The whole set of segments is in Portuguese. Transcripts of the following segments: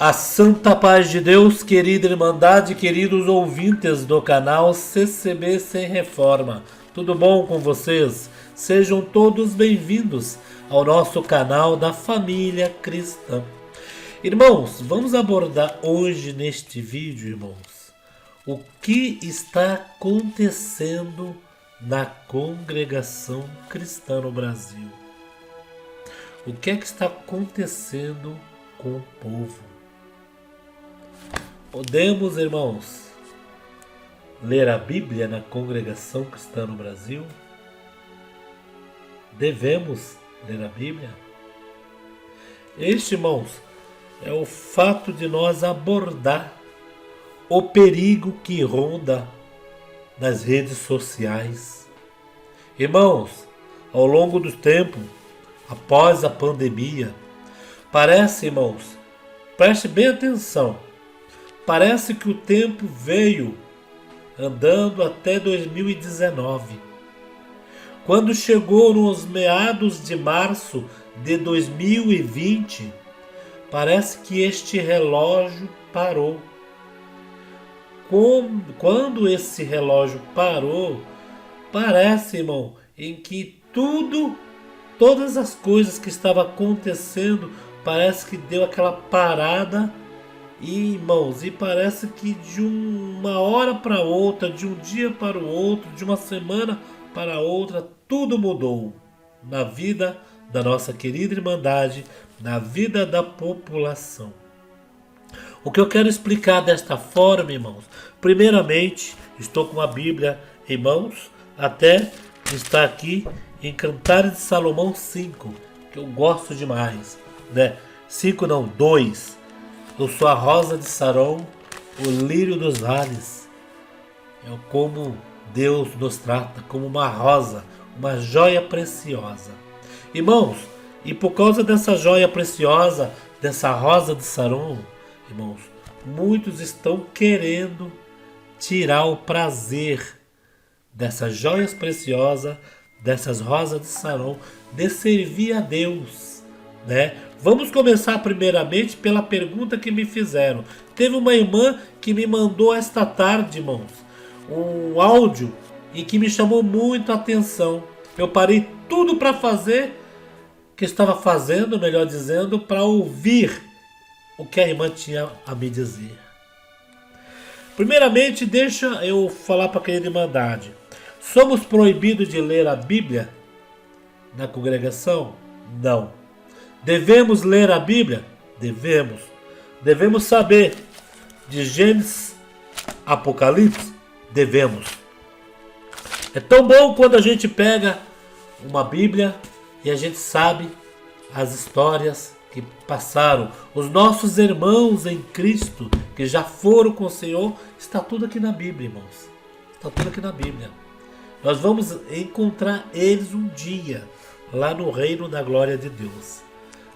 A santa paz de Deus, querida Irmandade, queridos ouvintes do canal CCB Sem Reforma. Tudo bom com vocês? Sejam todos bem-vindos ao nosso canal da família cristã. Irmãos, vamos abordar hoje neste vídeo, irmãos, o que está acontecendo na congregação cristã no Brasil. O que é que está acontecendo com o povo? Podemos, irmãos, ler a Bíblia na congregação cristã no Brasil? Devemos ler a Bíblia? Este, irmãos, é o fato de nós abordar o perigo que ronda nas redes sociais. Irmãos, ao longo do tempo, após a pandemia, parece, irmãos, preste bem atenção, parece que o tempo veio andando até 2019. Quando chegou nos meados de março de 2020, parece que este relógio parou. Quando esse relógio parou, parece, irmão, em que todas as coisas que estavam acontecendo, parece que deu aquela parada. E, irmãos, e parece que de uma hora para outra, de um dia para o outro, de uma semana para outra, tudo mudou na vida da nossa querida Irmandade, na vida da população. O que eu quero explicar desta forma, irmãos, primeiramente, estou com a Bíblia em mãos, até está aqui em Cantares de Salomão 5, que eu gosto demais, né? 5 não, 2. Eu sou a rosa de Saron, o lírio dos vales. É como Deus nos trata, como uma rosa, uma joia preciosa. Irmãos, e por causa dessa joia preciosa, dessa rosa de Saron, irmãos, muitos estão querendo tirar o prazer dessas joias preciosas, dessas rosas de Saron, de servir a Deus, né? Vamos começar primeiramente pela pergunta que me fizeram. Teve uma irmã que me mandou esta tarde, irmãos, um áudio e que me chamou muito a atenção. Eu parei tudo para fazer, que estava fazendo, melhor dizendo, para ouvir o que a irmã tinha a me dizer. Primeiramente, deixa eu falar para a querida Irmandade. Somos proibidos de ler a Bíblia na congregação? Não. Devemos ler a Bíblia? Devemos. Devemos saber de Gênesis, Apocalipse? Devemos. É tão bom quando a gente pega uma Bíblia e a gente sabe as histórias que passaram. Os nossos irmãos em Cristo, que já foram com o Senhor, está tudo aqui na Bíblia, irmãos. Está tudo aqui na Bíblia. Nós vamos encontrar eles um dia, lá no reino da glória de Deus.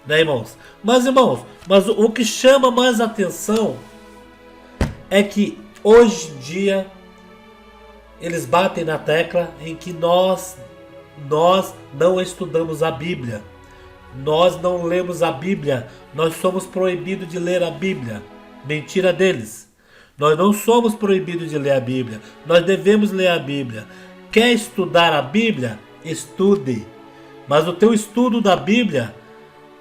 Né, irmãos? Mas, irmãos, o que chama mais atenção é que hoje em dia eles batem na tecla em que nós não estudamos a Bíblia. Nós não lemos a Bíblia. Nós somos proibidos de ler a Bíblia. Mentira deles. Nós não somos proibidos de ler a Bíblia. Nós devemos ler a Bíblia. Quer estudar a Bíblia? Estude. Mas o teu estudo da Bíblia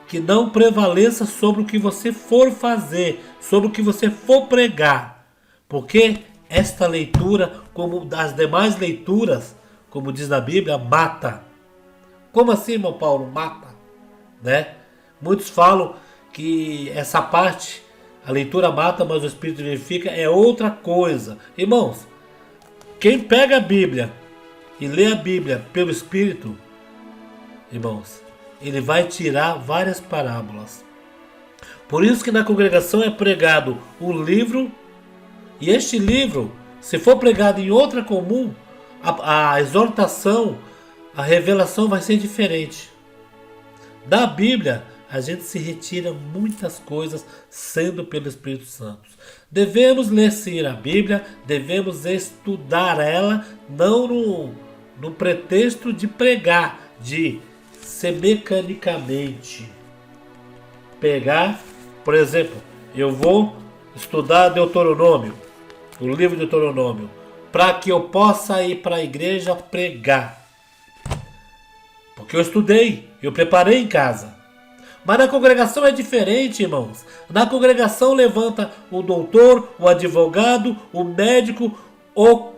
que não prevaleça sobre o que você for fazer, sobre o que você for pregar. Porque esta leitura, como as demais leituras, como diz na Bíblia, mata. Como assim, irmão Paulo? Mata. Né? Muitos falam que essa parte, a leitura mata, mas o Espírito vivifica, é outra coisa. Irmãos, quem pega a Bíblia e lê a Bíblia pelo Espírito, irmãos, ele vai tirar várias parábolas. Por isso que na congregação é pregado um livro, e este livro, se for pregado em outra comum, a exortação, a revelação vai ser diferente. Da Bíblia, a gente se retira muitas coisas sendo pelo Espírito Santo. Devemos ler sim a Bíblia, devemos estudar ela, não no pretexto de pregar, de ser mecanicamente. Pegar, por exemplo, eu vou estudar Deuteronômio, o livro de Deuteronômio, para que eu possa ir para a igreja pregar. Porque eu estudei, eu preparei em casa. Mas na congregação é diferente, irmãos. Na congregação levanta o doutor, o advogado, o médico, o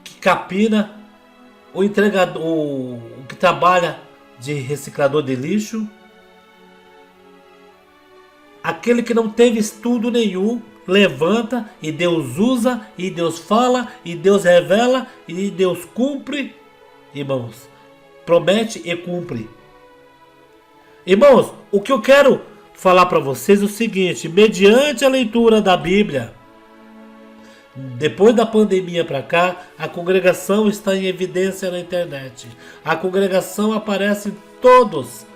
que capina, o entregador, o que trabalha de reciclador de lixo. Aquele que não teve estudo nenhum, levanta e Deus usa, e Deus fala, e Deus revela, e Deus cumpre. Irmãos, promete e cumpre. Irmãos, o que eu quero falar para vocês é o seguinte: mediante a leitura da Bíblia, depois da pandemia para cá, a congregação está em evidência na internet. A congregação aparece em todos,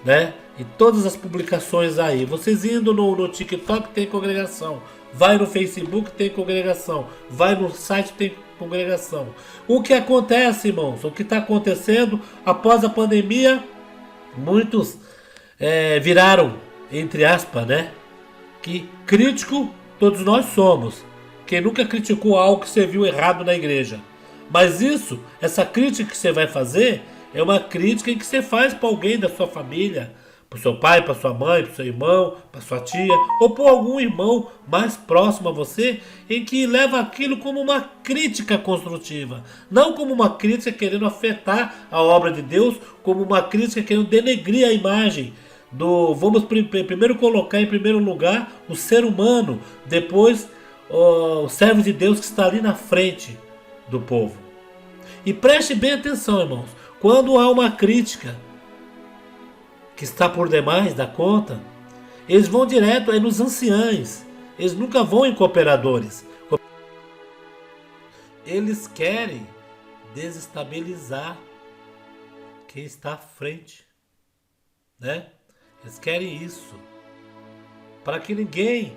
né? Em todas as publicações aí. Vocês indo no TikTok tem congregação, vai no Facebook tem congregação, vai no site tem congregação. O que acontece, irmãos? O que está acontecendo após a pandemia? Muitos viraram, entre aspas, né? Que crítico todos nós somos. Quem nunca criticou algo que você viu errado na igreja? Mas essa crítica que você vai fazer, é uma crítica que você faz para alguém da sua família, para o seu pai, para sua mãe, para o seu irmão, para sua tia, ou para algum irmão mais próximo a você, em que leva aquilo como uma crítica construtiva, não como uma crítica querendo afetar a obra de Deus, como uma crítica querendo denegrir a imagem vamos primeiro colocar em primeiro lugar o ser humano, depois o servo de Deus que está ali na frente do povo. E preste bem atenção, irmãos, quando há uma crítica que está por demais da conta, eles vão direto nos anciães, eles nunca vão em cooperadores. Eles querem desestabilizar quem está à frente, né? Eles querem isso, para que ninguém,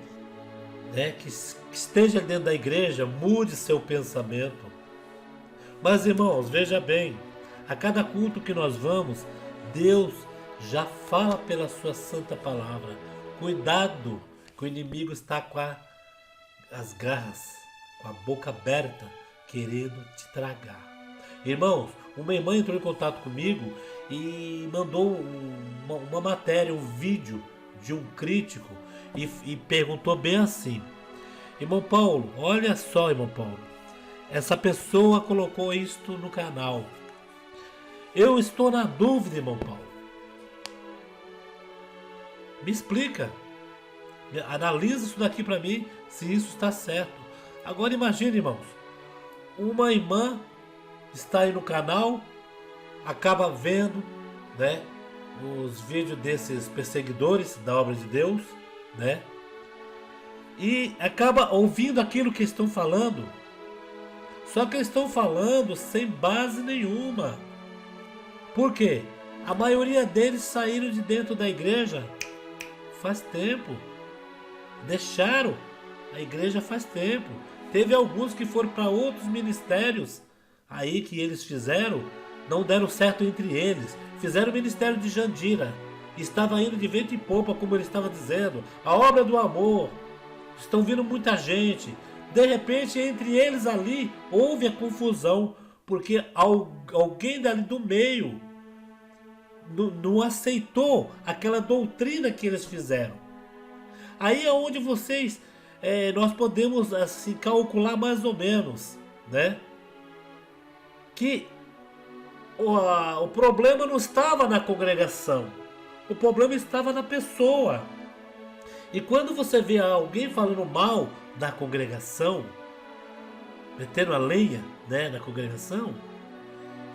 né, que esteja dentro da igreja mude seu pensamento. Mas, irmãos, veja bem, a cada culto que nós vamos, Deus já fala pela sua santa palavra. Cuidado, que o inimigo está com as garras, com a boca aberta, querendo te tragar. Irmãos, uma irmã entrou em contato comigo e mandou uma matéria, um vídeo de um crítico e perguntou bem assim: irmão Paulo, olha só, irmão Paulo, essa pessoa colocou isto no canal. Eu estou na dúvida, irmão Paulo. Me explica. Analisa isso daqui para mim, se isso está certo. Agora imagine, irmãos, uma irmã está aí no canal, acaba vendo, né, os vídeos desses perseguidores da obra de Deus, né, e acaba ouvindo aquilo que estão falando, só que eles estão falando sem base nenhuma. Por quê? A maioria deles saíram de dentro da igreja faz tempo, deixaram a igreja faz tempo. Teve alguns que foram para outros ministérios aí que eles fizeram, não deram certo entre eles. Fizeram o ministério de Jandira, estava indo de vento em popa, como ele estava dizendo, a obra do amor. Estão vindo muita gente. De repente, entre eles ali, houve a confusão, porque alguém dali do meio não aceitou aquela doutrina que eles fizeram. Aí é onde nós podemos assim calcular mais ou menos, né? Que o problema não estava na congregação, o problema estava na pessoa. E quando você vê alguém falando mal da congregação, metendo a lenha, né, na congregação,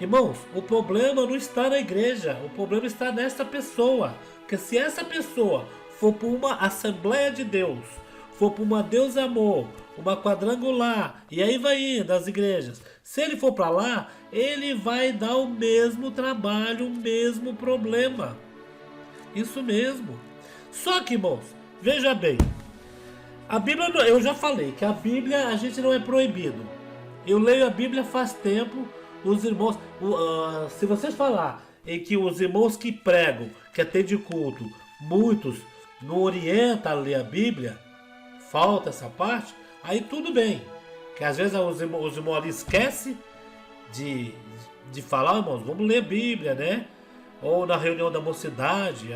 irmãos, o problema não está na igreja, o problema está nessa pessoa. Porque se essa pessoa for para uma Assembleia de Deus, for para uma Deus Amor, uma Quadrangular, e aí vai indo as igrejas, se ele for para lá, ele vai dar o mesmo trabalho, o mesmo problema. Isso mesmo. Só que, irmãos, veja bem, a Bíblia, eu já falei que a Bíblia a gente não é proibido. Eu leio a Bíblia faz tempo. Os irmãos, se vocês falar em que os irmãos que pregam, que atendem culto, muitos não orientam a ler a Bíblia, falta essa parte, aí tudo bem. Que às vezes os irmãos ali esquecem de falar, irmãos, vamos ler a Bíblia, né? Ou na reunião da mocidade,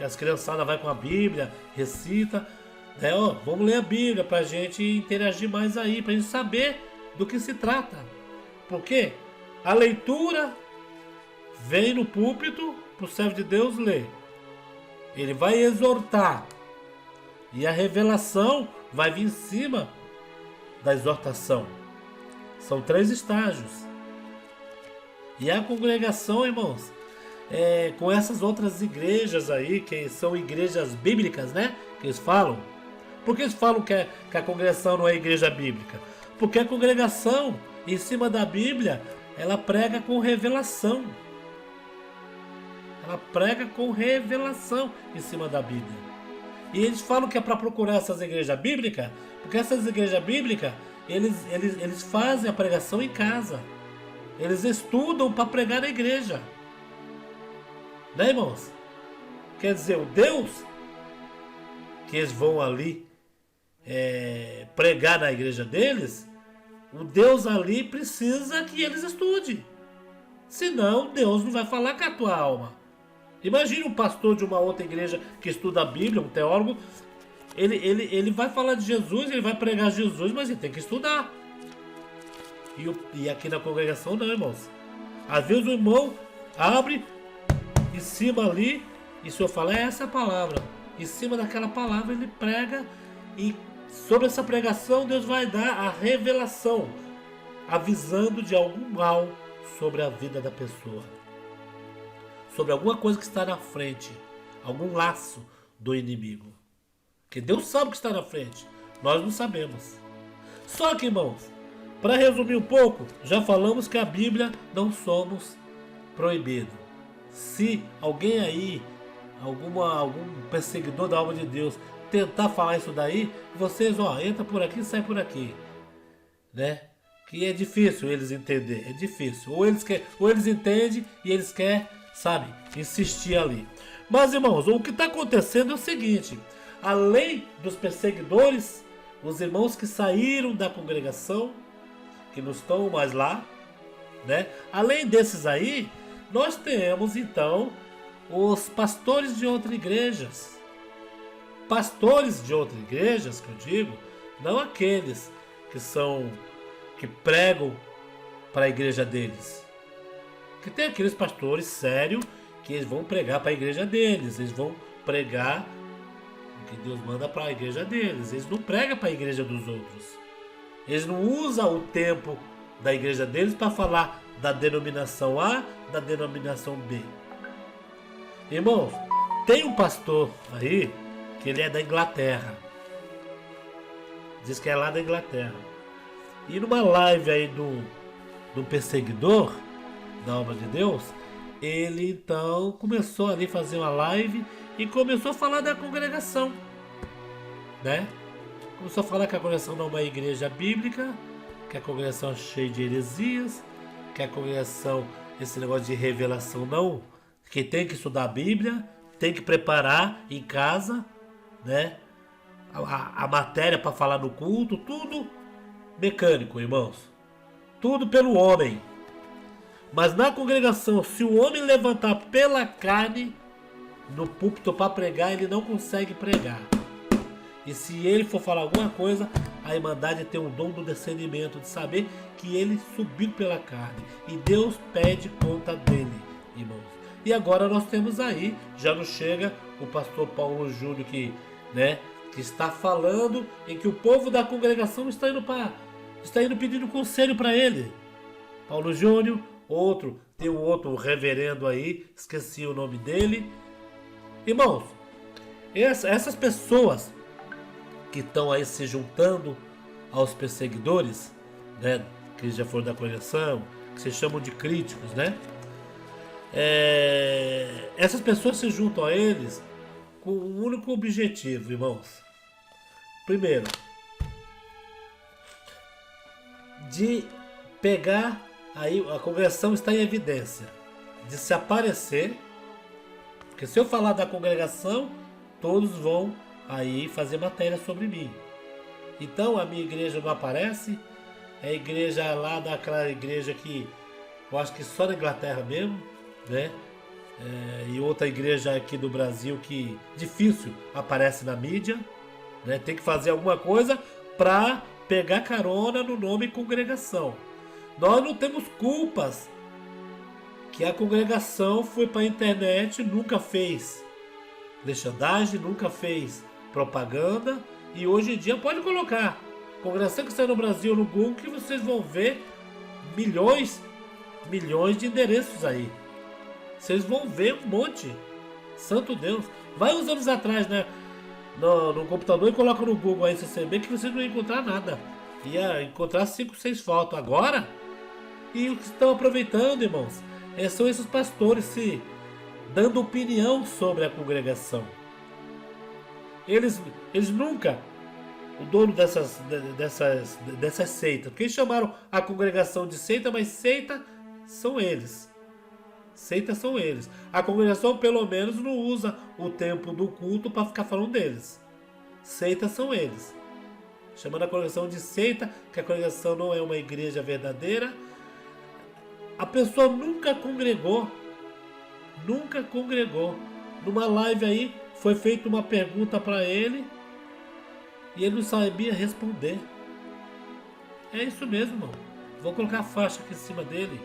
as criançadas vai com a Bíblia, recita, né? Ó, vamos ler a Bíblia pra gente interagir mais aí, pra gente saber do que se trata. Porque a leitura vem no púlpito pro servo de Deus ler. Ele vai exortar. E a revelação vai vir em cima da exortação. São 3 estágios. E a congregação, irmãos, com essas outras igrejas aí, que são igrejas bíblicas, né? Que eles falam. Por que eles falam que a congregação não é igreja bíblica? Porque a congregação, em cima da Bíblia, ela prega com revelação. Ela prega com revelação em cima da Bíblia. E eles falam que é para procurar essas igrejas bíblicas, porque essas igrejas bíblicas, eles fazem a pregação em casa. Eles estudam para pregar na igreja. Né, irmãos? Quer dizer, o Deus que eles vão ali pregar na igreja deles, o Deus ali precisa que eles estudem. Senão, Deus não vai falar com a tua alma. Imagine um pastor de uma outra igreja que estuda a Bíblia, um teólogo. Ele vai falar de Jesus, ele vai pregar Jesus, mas ele tem que estudar. E aqui na congregação não, irmãos. Às vezes o irmão abre em cima ali e o senhor fala, é essa palavra. Em cima daquela palavra ele prega e sobre essa pregação Deus vai dar a revelação, avisando de algum mal sobre a vida da pessoa. Sobre alguma coisa que está na frente, algum laço do inimigo. Que Deus sabe o que está na frente, nós não sabemos. Só que, irmãos, para resumir um pouco, já falamos que a Bíblia não somos proibidos. Se alguém aí, algum perseguidor da alma de Deus, tentar falar isso daí, vocês, entra por aqui e sai por aqui. Né? Que é difícil eles entenderem, é difícil. Ou eles entendem e eles querem, sabe, insistir ali. Mas, irmãos, o que está acontecendo é o seguinte: além dos perseguidores, os irmãos que saíram da congregação, que não estão mais lá, né? Além desses aí, nós temos então os pastores de outras igrejas. Pastores de outras igrejas, que eu digo, não aqueles que pregam para a igreja deles. Que tem aqueles pastores sérios que eles vão pregar para a igreja deles, eles vão pregar o que Deus manda para a igreja deles, eles não pregam para a igreja dos outros. Eles não usam o tempo da igreja deles para falar da denominação A, da denominação B. Irmãos, tem um pastor aí que ele é da Inglaterra. Diz que é lá da Inglaterra. E numa live aí do perseguidor da obra de Deus, ele então começou ali a fazer uma live e começou a falar da congregação, né? Começou a falar que a congregação não é uma igreja bíblica, que a congregação é cheia de heresias, que a congregação, esse negócio de revelação não, que tem que estudar a Bíblia, tem que preparar em casa, né? A matéria para falar no culto, tudo mecânico, irmãos. Tudo pelo homem. Mas na congregação, se o homem levantar pela carne no púlpito para pregar, ele não consegue pregar. E se ele for falar alguma coisa, a Irmandade tem o dom do discernimento, de saber que ele subiu pela carne. E Deus pede conta dele, irmãos. E agora nós temos aí, já nos chega o pastor Paulo Júnior que está falando em que o povo da congregação está indo pedindo conselho para ele. Paulo Júnior, tem um outro reverendo aí, esqueci o nome dele. Irmãos, essas pessoas que estão aí se juntando aos perseguidores, né, que já foram da congregação, que se chamam de críticos, né? Essas pessoas se juntam a eles com um único objetivo, irmãos. Primeiro, de pegar aí, a congregação está em evidência, de se aparecer, porque se eu falar da congregação, todos vão aí fazer matéria sobre mim. Então a minha igreja não aparece. É a igreja lá daquela igreja que eu acho que só na Inglaterra mesmo, né? E outra igreja aqui do Brasil que difícil aparece na mídia, né? Tem que fazer alguma coisa para pegar carona no nome congregação. Nós não temos culpas que a congregação foi para a internet, nunca fez legendagem, nunca fez propaganda e hoje em dia pode colocar congregação que está no Brasil no Google que vocês vão ver milhões de endereços aí. Vocês vão ver um monte. Santo Deus. Vai uns anos atrás, né? No computador e coloca no Google aí CCB que vocês não iam encontrar nada. Ia encontrar 5, 6 fotos. Agora, e o que estão aproveitando, irmãos, são esses pastores se dando opinião sobre a congregação. Eles nunca, o dono dessas seitas, porque eles chamaram a congregação de seita, mas seita são eles. Seitas são eles. A congregação pelo menos não usa o tempo do culto para ficar falando deles. Seitas são eles. Chamando a congregação de seita, que a congregação não é uma igreja verdadeira. A pessoa nunca congregou. Nunca congregou. Numa live aí foi feita uma pergunta para ele e ele não sabia responder. É isso mesmo, irmão. Vou colocar a faixa aqui em cima dele.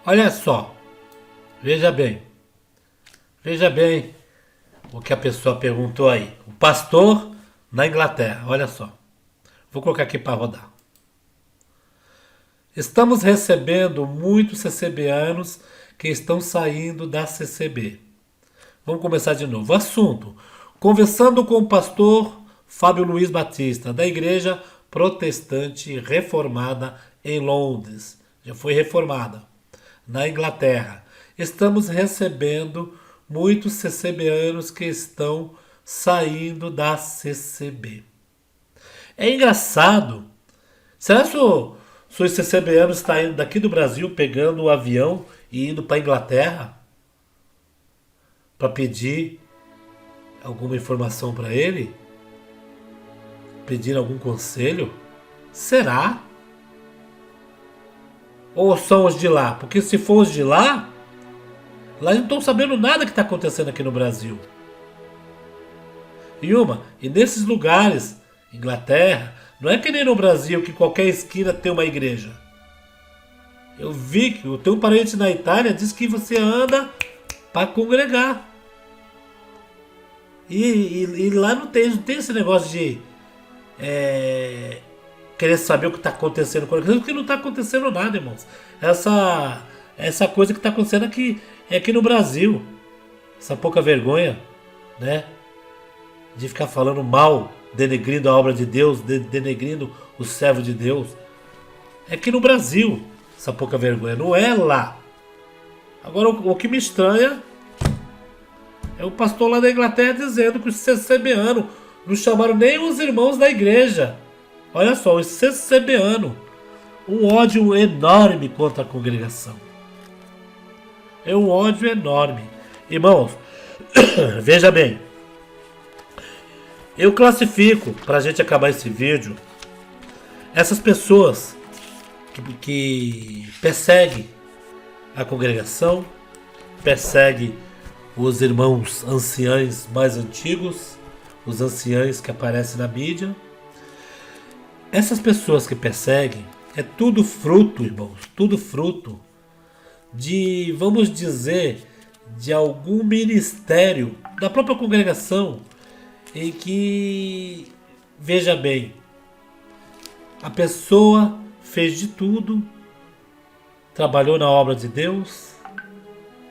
Olha só, veja bem o que a pessoa perguntou aí. O pastor na Inglaterra, olha só. Vou colocar aqui para rodar. Estamos recebendo muitos CCBanos que estão saindo da CCB. Vamos começar de novo. Assunto: conversando com o pastor Fábio Luiz Batista, da Igreja Protestante Reformada em Londres. Já foi reformada. Na Inglaterra. Estamos recebendo muitos CCBanos que estão saindo da CCB. É engraçado. Será que os CCBanos estão indo daqui do Brasil, pegando o avião e indo para a Inglaterra para pedir alguma informação para ele? Pedir algum conselho? Será? Ou são os de lá? Porque se for os de lá eles não estão sabendo nada que está acontecendo aqui no Brasil. E nesses lugares, Inglaterra, não é que nem no Brasil que qualquer esquina tem uma igreja. Eu vi que o teu parente na Itália diz que você anda para congregar. E lá não tem esse negócio de querer saber o que está acontecendo com a igreja, porque não está acontecendo nada, irmãos. Essa coisa que está acontecendo aqui é aqui no Brasil. Essa pouca vergonha, né? De ficar falando mal, denegrindo a obra de Deus, denegrindo o servo de Deus. É aqui no Brasil, essa pouca vergonha, não é lá. Agora, o que me estranha é o pastor lá da Inglaterra dizendo que os CCBanos não chamaram nem os irmãos da igreja. Olha só, os CCBanos, um ódio enorme contra a congregação. É um ódio enorme. Irmãos, veja bem. Eu classifico, para a gente acabar esse vídeo, essas pessoas que perseguem a congregação, perseguem os irmãos anciães mais antigos, os anciães que aparecem na mídia. Essas pessoas que perseguem, é tudo fruto, irmãos, tudo fruto de, vamos dizer, de algum ministério da própria congregação em que, veja bem, a pessoa fez de tudo, trabalhou na obra de Deus,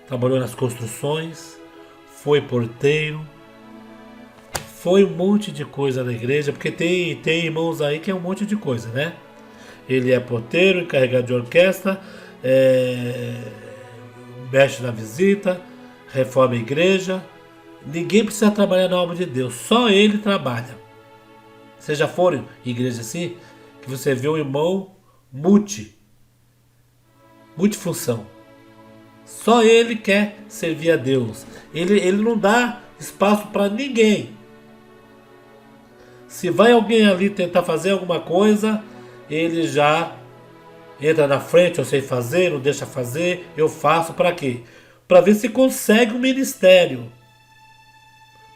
trabalhou nas construções, foi porteiro, foi um monte de coisa na igreja, porque tem irmãos aí que é um monte de coisa, né? Ele é porteiro, encarregado de orquestra, mexe na visita, reforma a igreja. Ninguém precisa trabalhar na obra de Deus, só ele trabalha. Vocês já foram em igreja assim? Que você vê um irmão multifunção. Só ele quer servir a Deus. Ele não dá espaço para ninguém. Se vai alguém ali tentar fazer alguma coisa, ele já entra na frente, eu sei fazer, não deixa fazer, eu faço para quê? Para ver se consegue um ministério.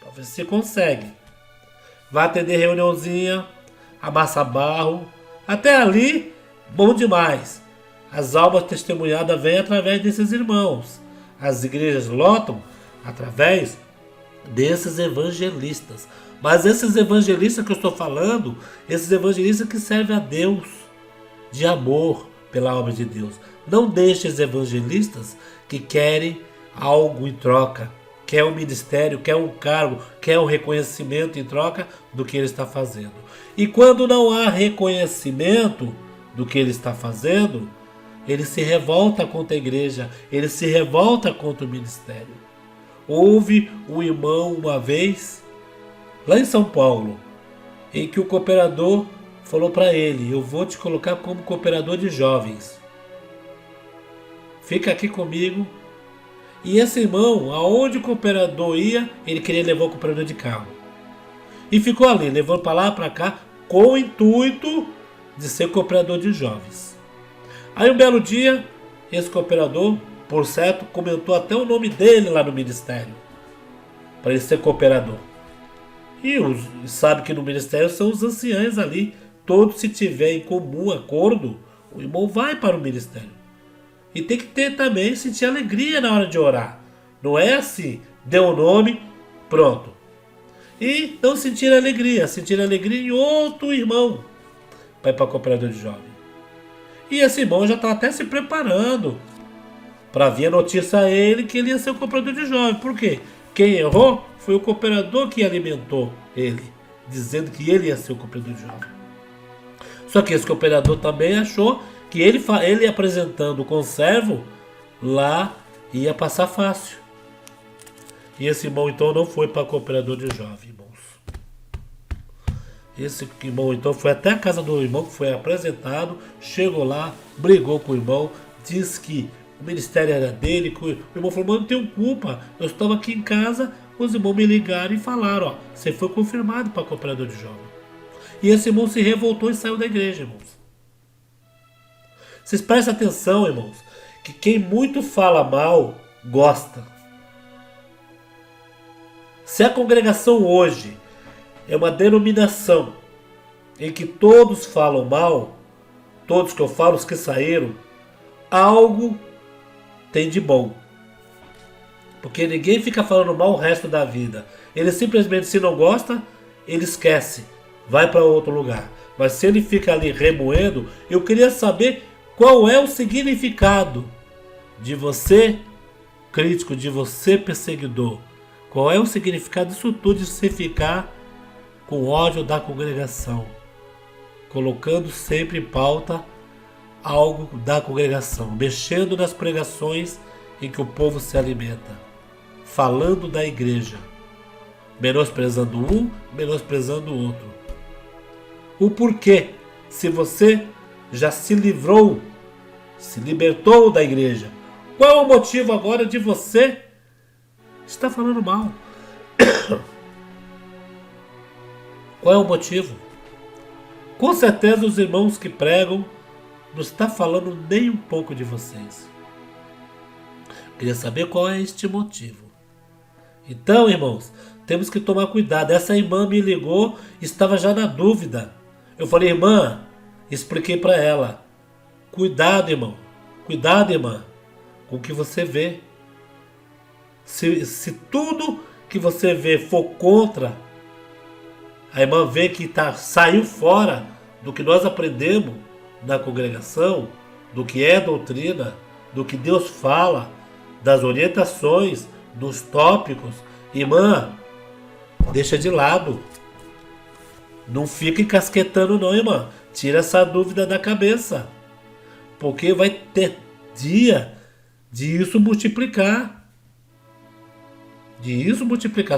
Para ver se consegue. Vai atender reuniãozinha, amassa barro. Até ali, bom demais. As almas testemunhadas vêm através desses irmãos. As igrejas lotam através desses evangelistas. Mas esses evangelistas que eu estou falando, esses evangelistas que servem a Deus de amor pela obra de Deus. Não deixe os evangelistas que querem algo em troca, quer um ministério, quer um cargo, quer um reconhecimento em troca do que ele está fazendo. E quando não há reconhecimento do que ele está fazendo, ele se revolta contra a igreja, ele se revolta contra o ministério. Houve um irmão uma vez, lá em São Paulo, em que o cooperador falou para ele: eu vou te colocar como cooperador de jovens. Fica aqui comigo. E esse irmão, aonde o cooperador ia, ele queria levar o cooperador de carro. E ficou ali, levando para lá, para cá, com o intuito de ser cooperador de jovens. Aí um belo dia, esse cooperador, por certo, comentou até o nome dele lá no ministério, para ele ser cooperador. E sabe que no ministério são os anciãos ali. Todos, se tiver em comum acordo, o irmão vai para o ministério. E tem que ter também, sentir alegria na hora de orar. Não é assim, deu o nome, pronto. E não sentir alegria em outro irmão para ir para cooperador de jovem. E esse irmão já está até se preparando para vir a notícia a ele que ele ia ser o cooperador de jovem. Por quê? Quem errou foi o cooperador que alimentou ele, dizendo que ele ia ser o cooperador de jovem. Só que esse cooperador também achou que ele apresentando o conservo lá ia passar fácil. E esse irmão então não foi para cooperador de jovem, irmãos. Esse irmão então foi até a casa do irmão que foi apresentado, chegou lá, brigou com o irmão, disse que o ministério era dele, que o irmão falou: mas não tenho culpa, eu estava aqui em casa, os irmãos me ligaram e falaram: ó, você foi confirmado para cooperador de jovem. E esse irmão se revoltou e saiu da igreja, irmãos. Vocês prestem atenção, irmãos, que quem muito fala mal, gosta. Se a congregação hoje é uma denominação em que todos falam mal, todos que eu falo, os que saíram, algo tem de bom. Porque ninguém fica falando mal o resto da vida. Ele simplesmente, se não gosta, ele esquece, vai para outro lugar. Mas se ele fica ali remoendo, eu queria saber qual é o significado de você crítico, de você perseguidor. Qual é o significado disso tudo, de você ficar com ódio da congregação, colocando sempre em pauta algo da congregação, mexendo nas pregações em que o povo se alimenta, falando da igreja, menosprezando um, menosprezando o outro. O porquê, se você já se livrou, se libertou da igreja, qual é o motivo agora de você estar falando mal? Qual é o motivo? Com certeza os irmãos que pregam não estão falando nem um pouco de vocês. Queria saber qual é este motivo. Então, irmãos, temos que tomar cuidado. Essa irmã me ligou, estava já na dúvida. Eu falei: irmã, expliquei para ela: cuidado, irmão, cuidado, irmã, com o que você vê. Se tudo que você vê for contra, a irmã vê que saiu fora do que nós aprendemos na congregação, do que é doutrina, do que Deus fala, das orientações, dos tópicos, irmã, deixa de lado. Não fica encasquetando não, irmã. Tira essa dúvida da cabeça. Porque vai ter dia de isso multiplicar.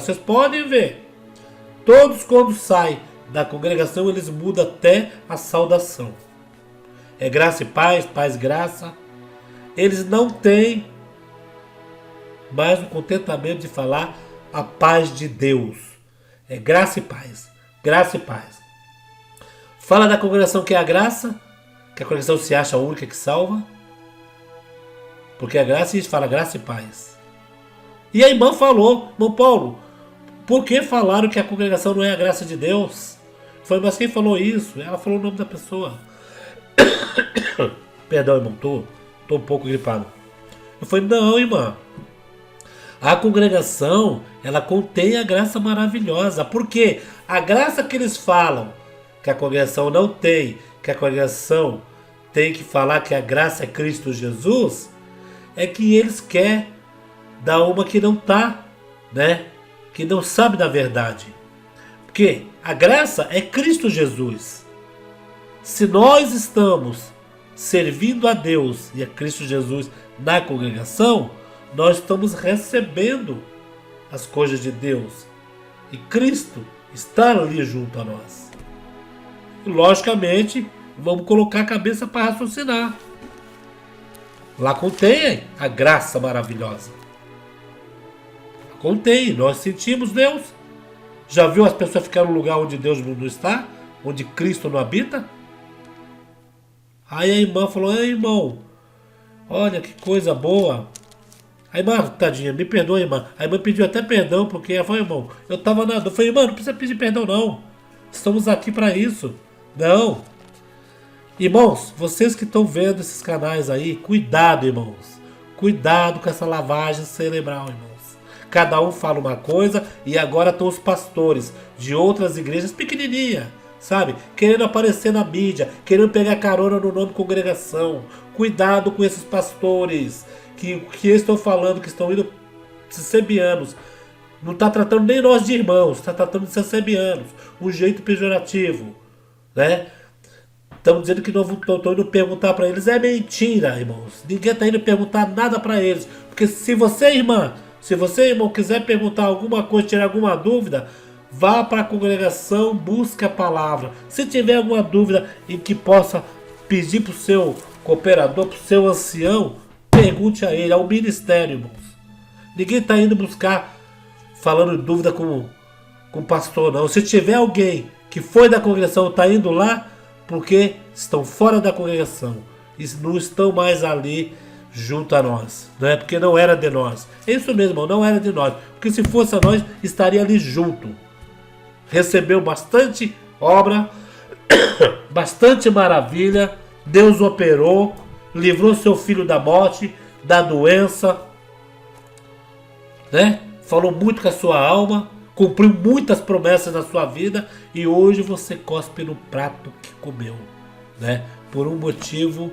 Vocês podem ver. Todos quando saem da congregação, eles mudam até a saudação. É graça e paz, paz e graça. Eles não têm mas o contentamento de falar a paz de Deus. É graça e paz. Graça e paz. Fala da congregação que é a graça, que a congregação se acha a única que salva. Porque a graça, a gente fala graça e paz. E a irmã falou, irmão Paulo, por que falaram que a congregação não é a graça de Deus? Foi, mas quem falou isso? Ela falou o nome da pessoa. Perdão, irmão, tô um pouco gripado. Eu falei, não, irmã. A congregação, ela contém a graça maravilhosa. Por quê? A graça que eles falam, que a congregação não tem, que a congregação tem que falar que a graça é Cristo Jesus, é que eles querem dar uma que não tá, né? Que não sabe da verdade. Porque a graça é Cristo Jesus. Se nós estamos servindo a Deus e a Cristo Jesus na congregação, nós estamos recebendo as coisas de Deus. E Cristo está ali junto a nós. E, logicamente, vamos colocar a cabeça para raciocinar. Lá contém a graça maravilhosa. Contém, nós sentimos Deus. Já viu as pessoas ficar no lugar onde Deus não está? Onde Cristo não habita? Aí a irmã falou, irmão, olha que coisa boa. A irmã, tadinha, me perdoa, irmã. A irmã pediu até perdão, porque ela falou, irmão, eu estava na dor. Eu falei, irmã, não precisa pedir perdão não. Estamos aqui para isso. Não. Irmãos, vocês que estão vendo esses canais aí, cuidado, irmãos. Cuidado com essa lavagem cerebral, irmãos. Cada um fala uma coisa e agora estão os pastores de outras igrejas pequenininhas, sabe? Querendo aparecer na mídia, querendo pegar carona no nome congregação. Cuidado com esses pastores que estão falando, que estão indo sebianos. Não está tratando nem nós de irmãos, está tratando de sebianos. Um jeito pejorativo, né? Estão dizendo que não estão indo perguntar para eles. É mentira, irmãos. Ninguém está indo perguntar nada para eles. Porque se você, irmã, irmão, quiser perguntar alguma coisa, tirar alguma dúvida, vá para a congregação, busque a palavra. Se tiver alguma dúvida em que possa pedir para o seu cooperador, para o seu ancião, pergunte a ele, ao ministério, irmãos. Ninguém está indo buscar, falando dúvida com o pastor, não. Se tiver alguém que foi da congregação, está indo lá, porque estão fora da congregação e não estão mais ali junto a nós, não é? Porque não era de nós. É isso mesmo, irmão, não era de nós. Porque se fosse a nós, estaria ali junto. Recebeu bastante obra, bastante maravilha. Deus operou, livrou seu filho da morte, da doença, né? Falou muito com a sua alma, cumpriu muitas promessas na sua vida e hoje você cospe no prato que comeu, né? Por um motivo,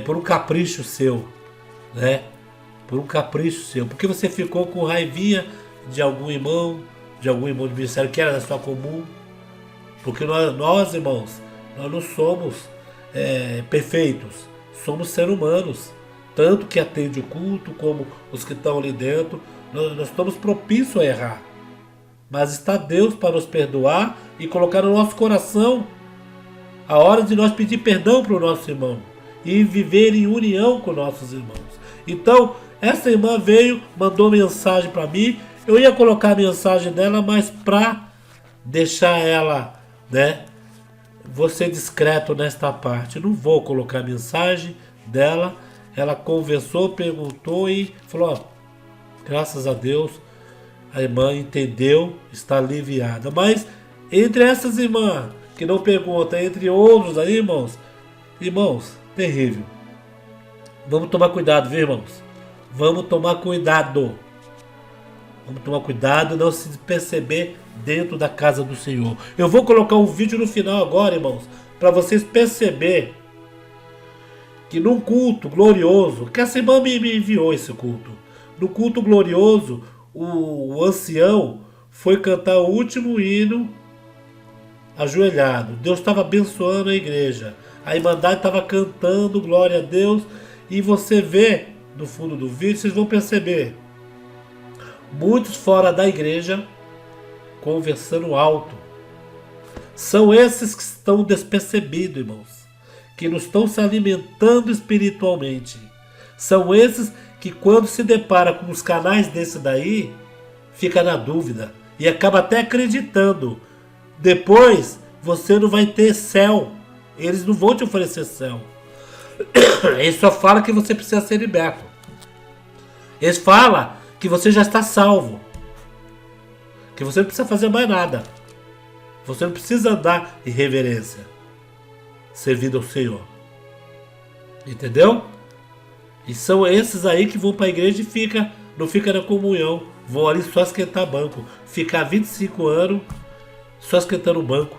por um capricho seu, né? Por um capricho seu, porque você ficou com raivinha de algum irmão de ministério que era da sua comum, porque nós irmãos, nós não somos perfeitos, somos seres humanos, tanto que atende o culto como os que estão ali dentro, nós estamos propícios a errar. Mas está Deus para nos perdoar e colocar no nosso coração a hora de nós pedir perdão para o nosso irmão e viver em união com nossos irmãos. Então, essa irmã veio, mandou mensagem para mim. Eu ia colocar a mensagem dela, mas para deixar ela, né? Vou ser discreto nesta parte. Não vou colocar a mensagem dela. Ela conversou, perguntou e falou: ó, graças a Deus, a irmã entendeu, está aliviada. Mas entre essas irmãs que não perguntam, entre outros aí, irmãos, terrível. Vamos tomar cuidado, viu, irmãos? Vamos tomar cuidado. Vamos tomar cuidado e não se perceber dentro da casa do Senhor. Eu vou colocar um vídeo no final agora, irmãos, para vocês perceberem que num culto glorioso, que essa irmã me enviou esse culto, no culto glorioso, o ancião foi cantar o último hino ajoelhado. Deus estava abençoando a igreja. A Irmandade estava cantando glória a Deus. E você vê no fundo do vídeo, vocês vão perceber muitos fora da igreja conversando alto. São esses que estão despercebidos, irmãos, que não estão se alimentando espiritualmente. São esses que quando se depara com os canais desse daí, fica na dúvida e acaba até acreditando. Depois você não vai ter céu. Eles não vão te oferecer céu. Eles só falam que você precisa ser liberto. Eles falam que você já está salvo. Que você não precisa fazer mais nada. Você não precisa andar em reverência, servindo ao Senhor. Entendeu? E são esses aí que vão para a igreja e não fica na comunhão. Vão ali só esquentar banco. Ficar 25 anos só esquentando o banco.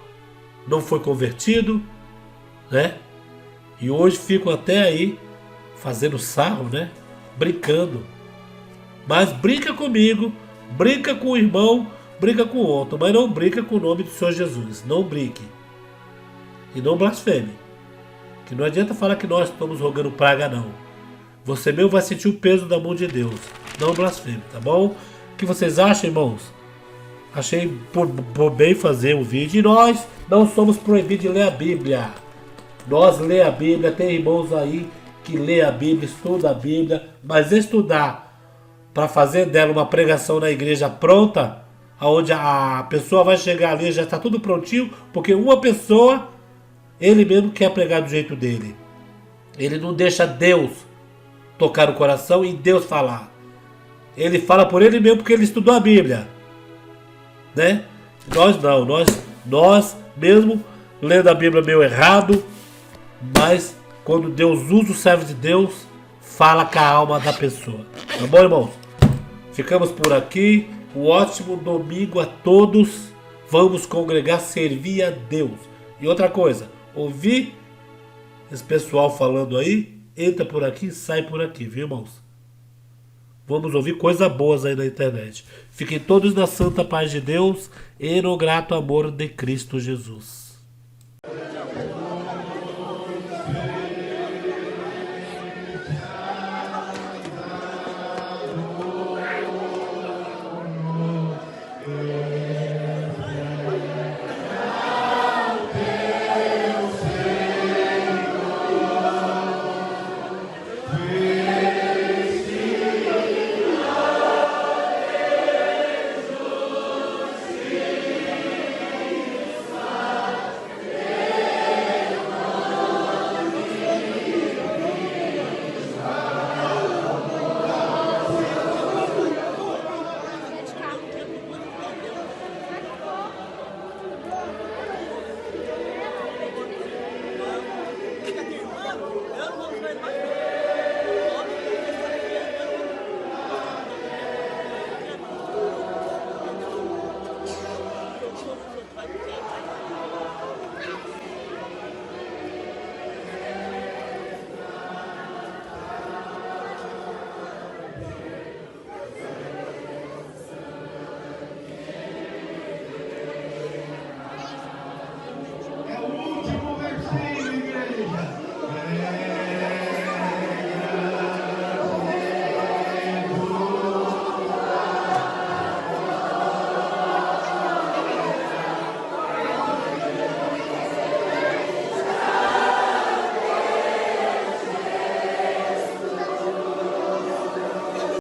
Não foi convertido, né? E hoje ficam até aí fazendo sarro, né? Brincando. Mas brinca comigo, brinca com o irmão, brinca com o outro, mas não brinca com o nome do Senhor Jesus. Não brinque. E não blasfeme. Que não adianta falar que nós estamos rogando praga, não. Você mesmo vai sentir o peso da mão de Deus. Não blasfeme, tá bom? O que vocês acham, irmãos? Achei por bem fazer um vídeo. E nós não somos proibidos de ler a Bíblia. Nós lê a Bíblia. Tem irmãos aí que lê a Bíblia, estuda a Bíblia. Mas estudar para fazer dela uma pregação na igreja pronta, onde a pessoa vai chegar ali, já está tudo prontinho, porque uma pessoa, ele mesmo quer pregar do jeito dele. Ele não deixa Deus tocar o coração e Deus falar. Ele fala por ele mesmo porque ele estudou a Bíblia, né? Nós não, nós mesmo lendo a Bíblia meio errado, mas quando Deus usa o servo de Deus, fala com a alma da pessoa. Tá bom, irmãos? Ficamos por aqui. Um ótimo domingo a todos. Vamos congregar, servir a Deus. E outra coisa, ouvir esse pessoal falando aí, entra por aqui e sai por aqui, viu, irmãos? Vamos ouvir coisas boas aí na internet. Fiquem todos na santa paz de Deus e no grato amor de Cristo Jesus.